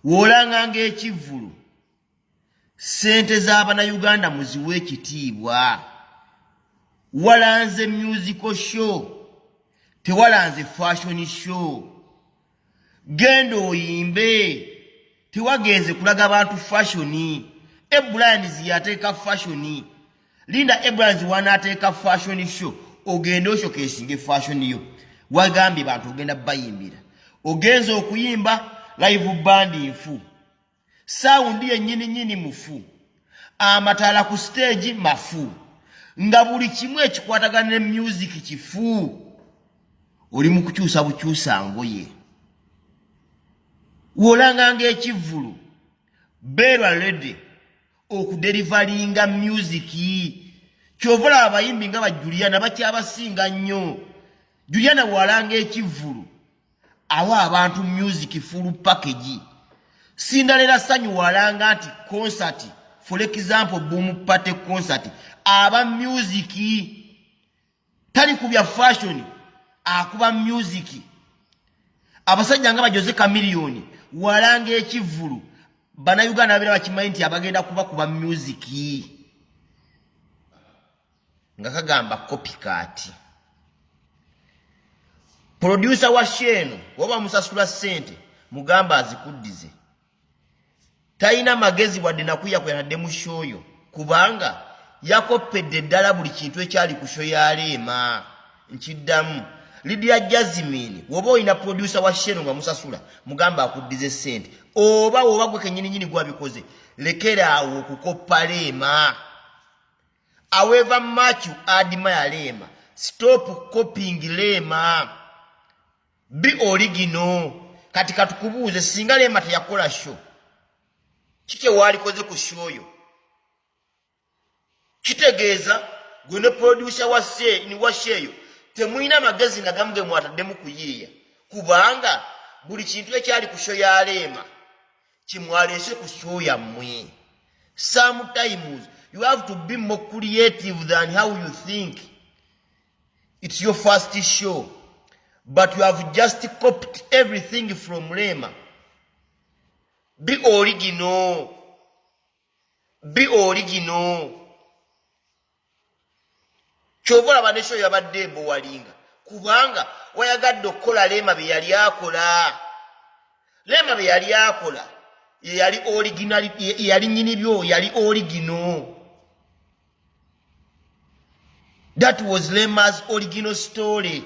Wolanga ekivulu sente z'abana Uganda muziwe ekitiibwa. Walanze musical show, tewalanze fashion show. Genda oyimbe, tewagenze kulaga abantu fashion. Ebrandz yateeka fashion. Linda Ebrandz wanateeka fashion show. Ogenda oshokesinge fashion yo. Wagambye bantu ogenda bayimbira. Ogenze okuyimba live band infu. Sound ye nyini mufu. Amatala ku stage mafu. Nga buli kimu ekikwatagana ne music kifu. Oli mu kukyusa bukyusa ngoye. Wolanga ng'ekivulu. Beerwa ready okudelivaringa music. Kyovola abayimbi nga ba Juliana bakyabasinga nnyo. Juliana walanga ekivulu. Awa abantu music full package. Sindalera sanyu walanga anti concert. For example, boom party concert. Aba music. Tali kubya fashion. Akuba music. Abasajja nga bajoze kamiliyoni. Walanga ekivulu. Bana Uganda abira bakimanyi nti abagenda kuba music. Nga kagamba copycat. Producer wa sheno woba musasula sente mugamba azikuddize. Taina magezi wadde nakuya kwenadde mu shoyo kubanga yakopedde ddala buli kintu ekyali ku show ya Rema. Nkiddamu Lydia Jasmine woba oyina producer wa sheno nga musasula mugamba akuddize sente oba gwe kenyini gwabikoze lekera awo okukopa Rema. However much you admire Rema, stop copying Rema. Be original. Katika tukubuze singa Rema teyakola show. Kike walikoze ku show yo. Kitegeeza gwe ne producer wa show yo temuyina magazine agamge mwataddemu kuyiiya. kubanga buli kintu ekyali ku show ya Rema kimwalese ku show yammwe. Sometimes you have to be more creative than how you think. It's your first show, but you have just copied everything from Rema. Be original. Be original. Chovola banesho yabadde Ebo Walinga. Kubanga wayagadde okukola Rema bye yali akola. Rema bye yali akola. Yali original, yali nyini byo, yali original. That was Rema's original story.